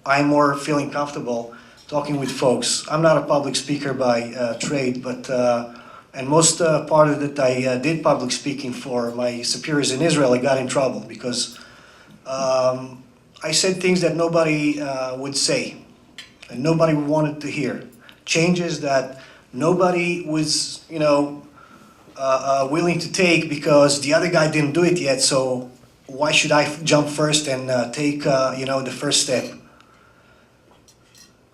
I'm more feeling comfortable talking with folks. I'm not a public speaker by trade, but and most part of it I did public speaking for my superiors in Israel. I got in trouble because I said things that nobody would say and nobody wanted to hear. Changes that nobody was, willing to take because the other guy didn't do it yet, so why should I jump first and take, the first step?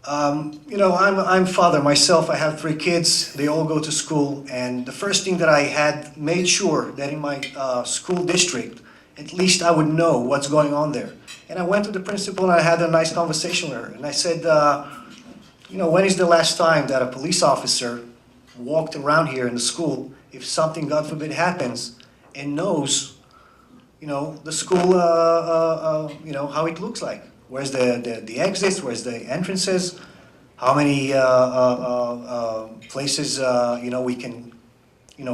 I'm father myself. I have 3 kids. They all go to school, and the first thing that I had made sure that in my school district, at least I would know what's going on there. And I went to the principal and I had a nice conversation with her. And I said, when is the last time that a police officer walked around here in the school, if something, God forbid, happens, and knows, the school, how it looks like? Where's the exits? Where's the entrances? How many places, we can,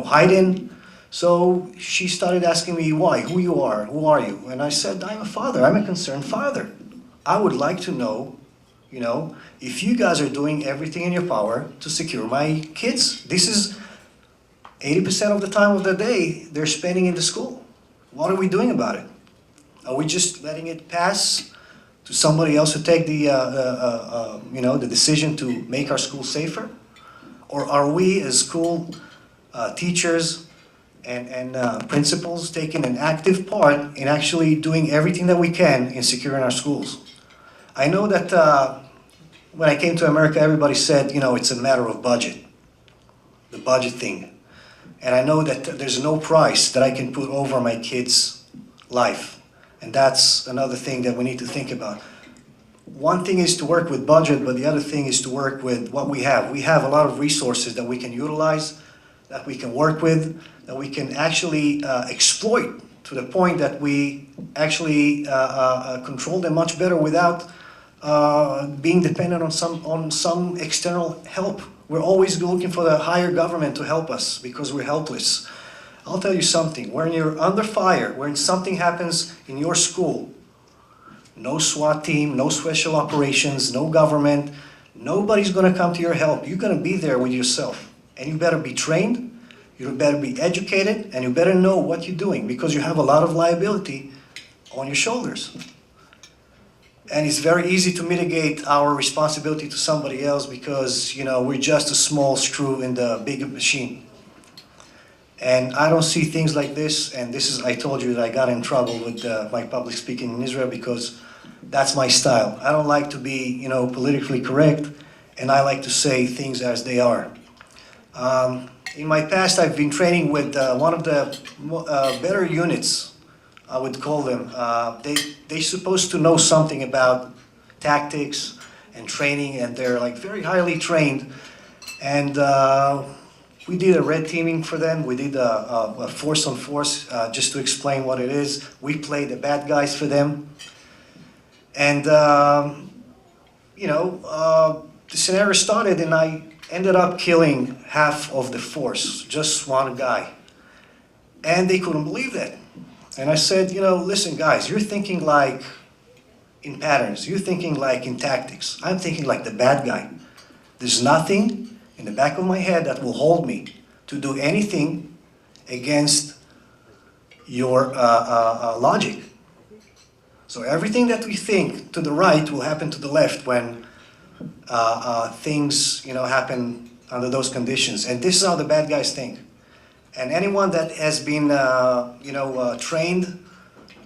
hide in? So she started asking me why, who you are, who are you? And I said, I'm a father, I'm a concerned father. I would like to know, if you guys are doing everything in your power to secure my kids. This is 80% of the time of the day they're spending in the school. What are we doing about it? Are we just letting it pass to somebody else to take the decision to make our school safer? Or are we as school teachers and principals taking an active part in actually doing everything that we can in securing our schools? I know that when I came to America, everybody said, it's a matter of budget, the budget thing. And I know that there's no price that I can put over my kids' life. And that's another thing that we need to think about. One thing is to work with budget, but the other thing is to work with what we have. We have a lot of resources that we can utilize, that we can work with, that we can actually exploit to the point that we actually control them much better without being dependent on some external help. We're always looking for the higher government to help us because we're helpless. I'll tell you something, when you're under fire, when something happens in your school, no SWAT team, no special operations, no government, nobody's gonna come to your help. You're gonna be there with yourself. And you better be trained, you better be educated, and you better know what you're doing because you have a lot of liability on your shoulders. And it's very easy to mitigate our responsibility to somebody else because, we're just a small screw in the big machine. And I don't see things like this, and I told you that I got in trouble with my public speaking in Israel because that's my style. I don't like to be, politically correct, and I like to say things as they are. In my past, I've been training with one of the better units, I would call them. They're supposed to know something about tactics and training, and they're like very highly trained. And we did a red teaming for them. We did a force on force just to explain what it is. We played the bad guys for them. And, the scenario started and I ended up killing half of the force, just one guy. And they couldn't believe that. And I said, listen guys, you're thinking like in patterns, you're thinking like in tactics. I'm thinking like the bad guy. There's nothing in the back of my head that will hold me to do anything against your logic. So everything that we think to the right will happen to the left when things happen under those conditions. And this is how the bad guys think. And anyone that has been trained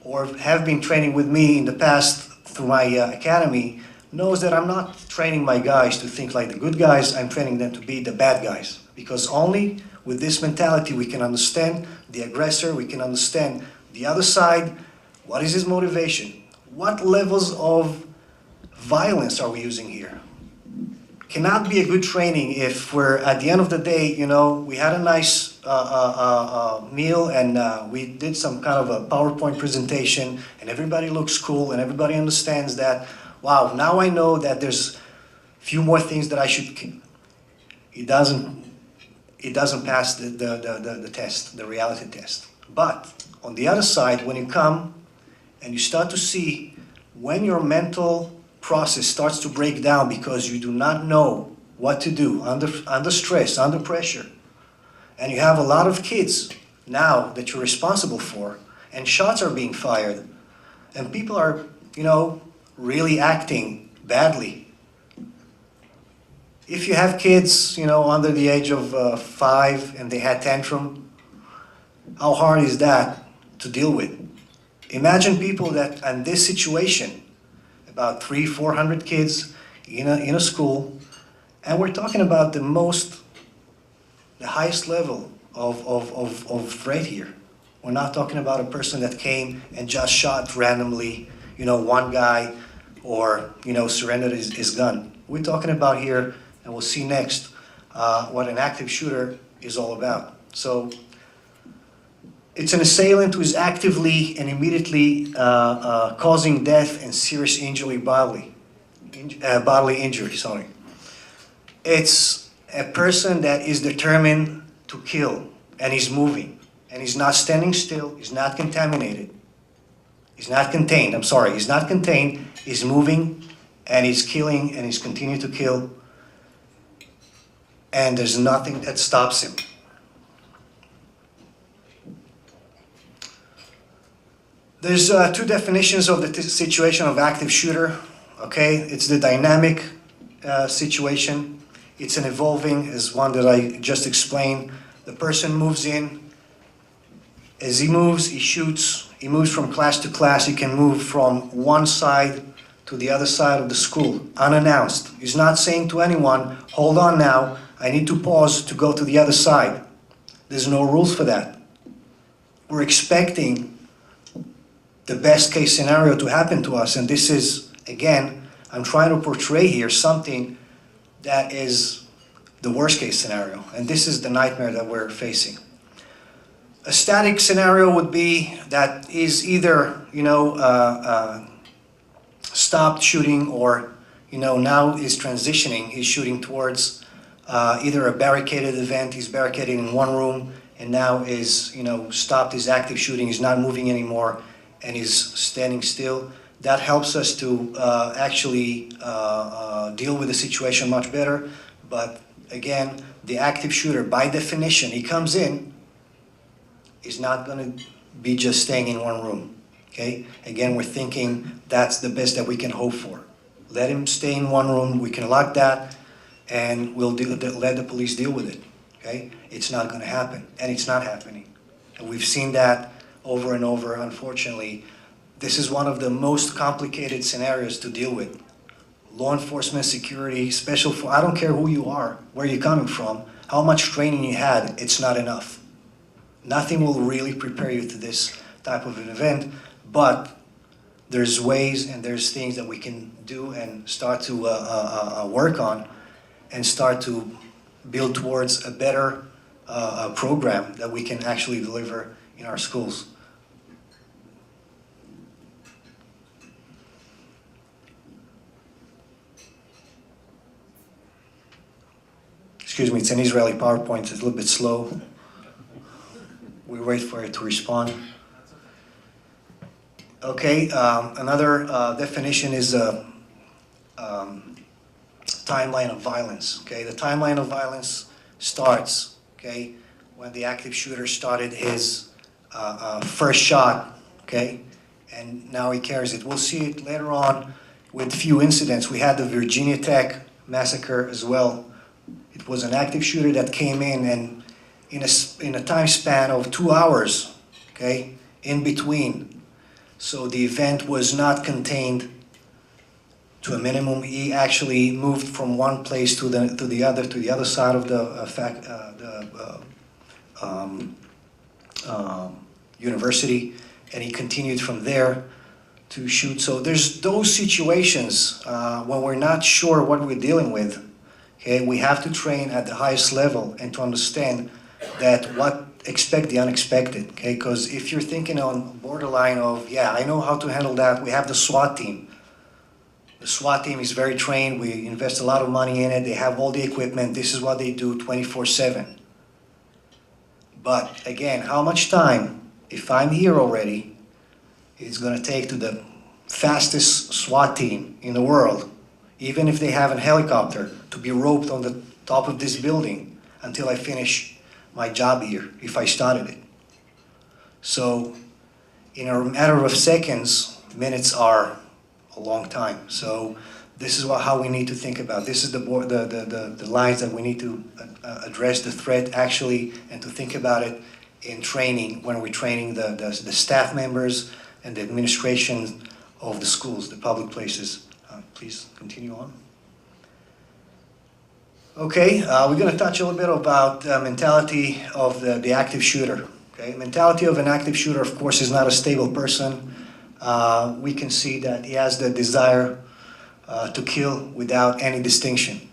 or have been training with me in the past through my academy knows that I'm not training my guys to think like the good guys, I'm training them to be the bad guys. Because only with this mentality we can understand the aggressor, we can understand the other side, what is his motivation, what levels of violence are we using here. Cannot be a good training if we're, at the end of the day, we had a nice meal and we did some kind of a PowerPoint presentation and everybody looks cool and everybody understands that, wow, now I know that there's a few more things that I should keep. It doesn't pass the test, the reality test. But on the other side, when you come and you start to see when your mental process starts to break down because you do not know what to do under stress, under pressure, and you have a lot of kids now that you're responsible for, and shots are being fired, and people are, really acting badly. If you have kids, under the age of 5 and they had tantrum, how hard is that to deal with? Imagine people that, in this situation, about 300-400 kids in a school, and we're talking about the highest level of threat here. We're not talking about a person that came and just shot randomly, one guy, or, surrendered his gun. We're talking about here, and we'll see next, what an active shooter is all about. So, it's an assailant who is actively and immediately causing death and serious injury, bodily injury. Sorry. It's a person that is determined to kill, and he's moving, and he's not standing still. He's not contaminated. He's not contained. I'm sorry. He's not contained. He's moving, and he's killing, and he's continuing to kill, and there's nothing that stops him. There's two definitions of the situation of active shooter, okay? It's the dynamic situation. It's an evolving, as one that I just explained. The person moves in. As he moves, he shoots. He moves from class to class. He can move from one side to the other side of the school, unannounced. He's not saying to anyone, hold on now, I need to pause to go to the other side. There's no rules for that. We're expecting the best case scenario to happen to us, and this is, again, I'm trying to portray here something that is the worst case scenario, and this is the nightmare that we're facing. A static scenario would be that is either, stopped shooting, or, now is transitioning, he's shooting towards either a barricaded event, he's barricaded in one room, and now is, stopped his active shooting, he's not moving anymore, and is standing still. That helps us to actually deal with the situation much better. But again, the active shooter, by definition, he comes in, is not going to be just staying in one room. Okay? Again, we're thinking that's the best that we can hope for. Let him stay in one room, we can lock that, and we'll let the police deal with it. Okay? It's not going to happen, and it's not happening. And we've seen that over and over, unfortunately. This is one of the most complicated scenarios to deal with. Law enforcement, security, I don't care who you are, where you're coming from, how much training you had, it's not enough. Nothing will really prepare you to this type of an event, but there's ways and there's things that we can do and start to work on and start to build towards a better program that we can actually deliver in our schools. Excuse me, it's an Israeli PowerPoint, it's a little bit slow. We wait for it to respond. Okay, another definition is a timeline of violence. Okay, the timeline of violence starts, okay, when the active shooter started his first shot, okay, and now he carries it. We'll see it later on with few incidents. We had the Virginia Tech massacre as well. It was an active shooter that came in, and in a time span of 2 hours, okay, in between. So the event was not contained to a minimum. He actually moved from one place to the other side of the university, and he continued from there to shoot. So there's those situations when we're not sure what we're dealing with. Okay, we have to train at the highest level and to understand that expect the unexpected. Okay, because if you're thinking on borderline of, yeah, I know how to handle that, we have the SWAT team. The SWAT team is very trained. We invest a lot of money in it. They have all the equipment. This is what they do 24/7. But again, how much time, if I'm here already, it's going to take to fastest SWAT team in the world, even if they have a helicopter, to be roped on the top of this building until I finish my job here, if I started it. So in a matter of seconds, minutes are a long time. So this is how we need to think about. This is the lines that we need to address the threat actually, and to think about it in training, when we're training the staff members and the administration of the schools, the public places. Please continue on. Okay, we're going to touch a little bit about the mentality of the active shooter. Okay, mentality of an active shooter, of course, is not a stable person. We can see that he has the desire to kill without any distinction.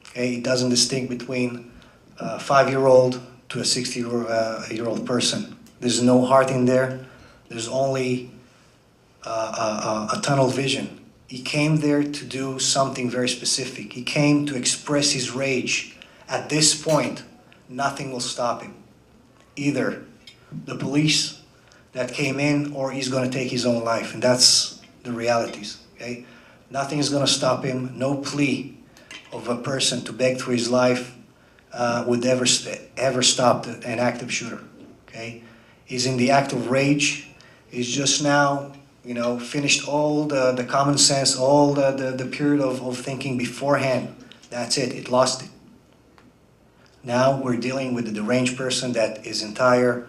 Okay, he doesn't distinguish between a 5-year-old to a 60-year-old person. There's no heart in there. There's only a tunnel vision. He came there to do something very specific. He came to express his rage. At this point, nothing will stop him. Either the police that came in, or he's going to take his own life. And that's the realities. Okay? Nothing is going to stop him. No plea of a person to beg for his life would ever stop an active shooter. Okay? He's in the act of rage. He's just now, finished all the common sense, all the period of thinking beforehand. That's it. It lost it. Now we're dealing with a deranged person that his entire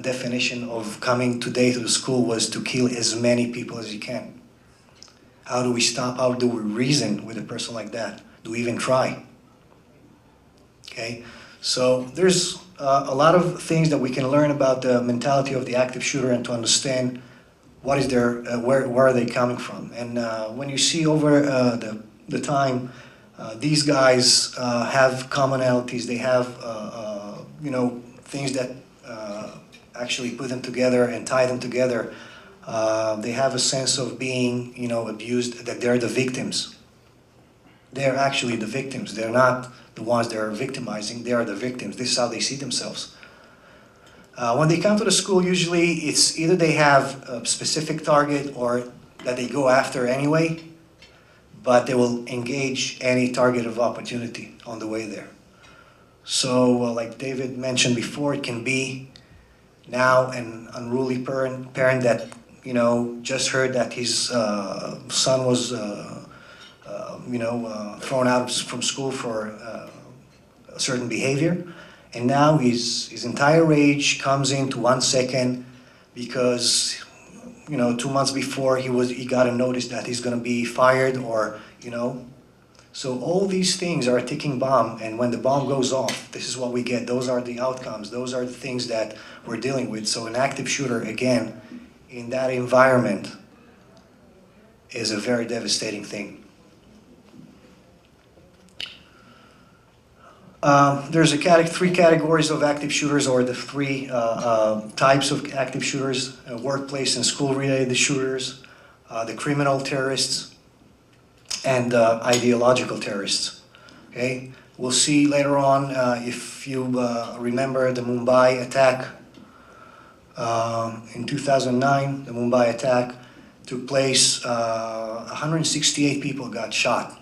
definition of coming today to the school was to kill as many people as he can. How do we stop? How do we reason with a person like that? Do we even try? Okay, so there's a lot of things that we can learn about the mentality of the active shooter, and to understand what is their, where are they coming from. And when you see over the time, these guys have commonalities. They have, things that actually put them together and tie them together. They have a sense of being, abused, that they're the victims. They're actually the victims. They're not the ones they're victimizing. They are the victims. This is how they see themselves. When they come to the school, usually it's either they have a specific target or that they go after anyway, but they will engage any target of opportunity on the way there. So, like David mentioned before, it can be now an unruly parent that, just heard that his son was, thrown out from school for a certain behavior. And now his entire rage comes into 1 second because, 2 months before he got a notice that he's going to be fired, or, So all these things are a ticking bomb, and when the bomb goes off, this is what we get. Those are the outcomes. Those are the things that we're dealing with. So an active shooter, again, in that environment is a very devastating thing. There's three categories of active shooters, or the three types of active shooters: workplace and school-related shooters, the criminal terrorists, and ideological terrorists. Okay, we'll see later on, if you remember the Mumbai attack in 2009. The Mumbai attack took place. 168 people got shot.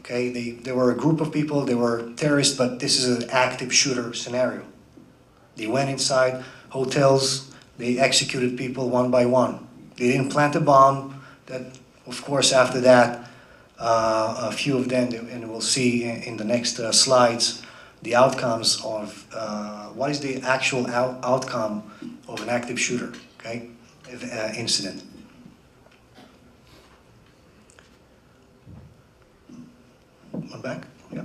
Okay, they were a group of people. They were terrorists, but this is an active shooter scenario. They went inside hotels. They executed people one by one. They didn't plant a bomb. That, of course, after that, a few of them, and we'll see in the next slides, the outcomes of what is the actual outcome of an active shooter, okay, incident. One back, yeah.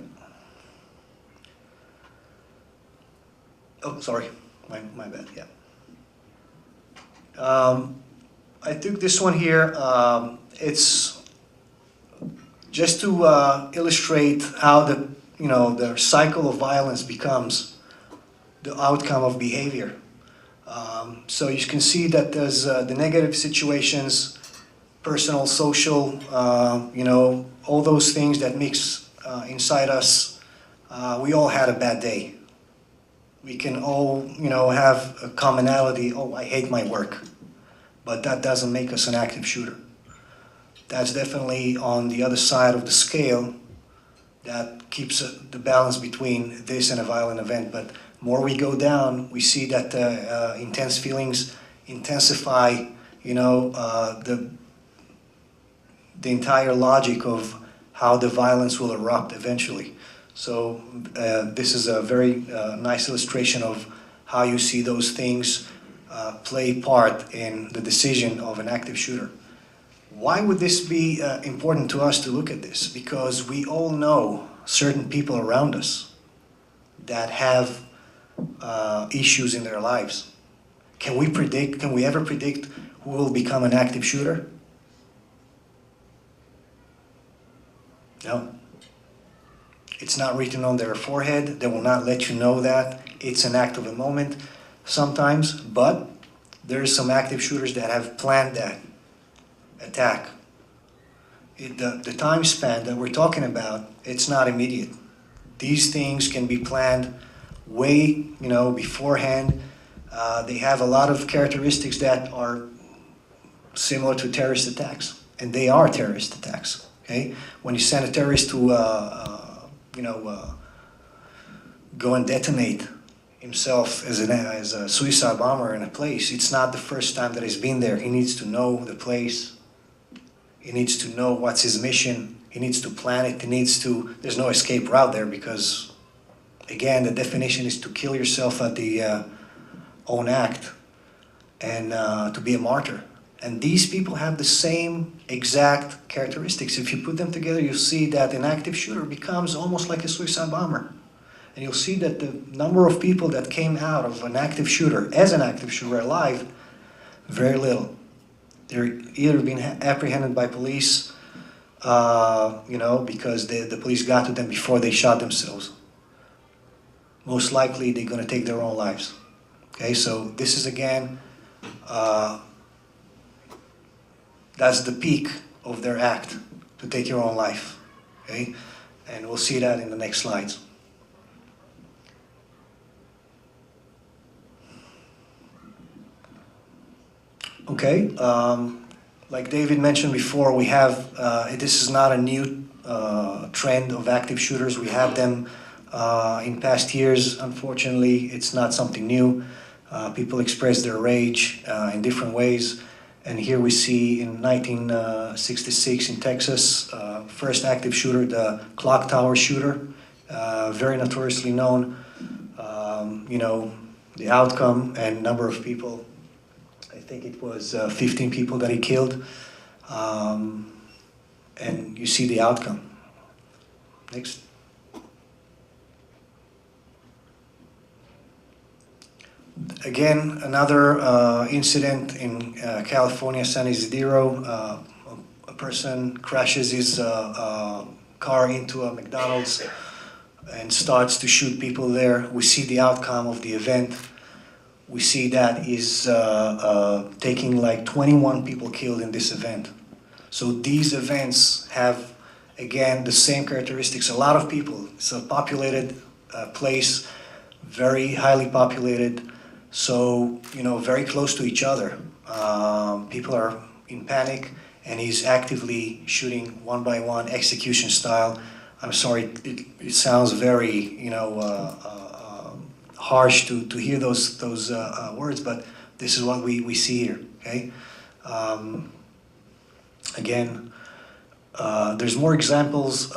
Oh, sorry, my bad, yeah. I took this one here. It's just to illustrate how the cycle of violence becomes the outcome of behavior. So you can see that there's the negative situations, personal, social, all those things that mix inside us. We all had a bad day. We can all, have a commonality. Oh, I hate my work. but that doesn't make us an active shooter. That's definitely on the other side of the scale that keeps the balance between this and a violent event. But more we go down, we see that intense feelings intensify, the entire logic of how the violence will erupt eventually. So this is a very nice illustration of how you see those things play part in the decision of an active shooter. Why would this be important to us to look at this? Because we all know certain people around us that have issues in their lives. Can we ever predict who will become an active shooter? No. It's not written on their forehead. They will not let you know that. It's an act of the moment sometimes, but there's some active shooters that have planned that attack. The time span that we're talking about, it's not immediate. These things can be planned way, beforehand. They have a lot of characteristics that are similar to terrorist attacks, and they are terrorist attacks. Okay, when you send a terrorist to, go and detonate himself as a suicide bomber in a place, it's not the first time that he's been there. He needs to know the place. He needs to know what's his mission. He needs to plan it. There's no escape route there because, again, the definition is to kill yourself at the own act and to be a martyr. And these people have the same exact characteristics. If you put them together, you'll see that an active shooter becomes almost like a suicide bomber. And you'll see that the number of people that came out of an active shooter, as an active shooter alive, very little. They're either being apprehended by police, because the police got to them before they shot themselves. Most likely they're going to take their own lives. Okay, so this is again, that's the peak of their act, to take your own life. Okay, and we'll see that in the next slides. Okay, like David mentioned before, we have, this is not a new trend of active shooters. We have them in past years. Unfortunately, it's not something new. People express their rage in different ways. And here we see in 1966 in Texas, first active shooter, the clock tower shooter, very notoriously known. The outcome and number of people, I think it was 15 people that he killed. And you see the outcome. Next. Again, another incident in California, San Isidro. A person crashes his car into a McDonald's and starts to shoot people there. We see the outcome of the event. We see that he's taking like 21 people killed in this event. So these events have, again, the same characteristics. A lot of people. It's a populated place, very highly populated. So, very close to each other. People are in panic, and he's actively shooting one by one, execution style. I'm sorry, it sounds very, harsh to hear those words, but this is what we see here. Okay. Again, there's more examples.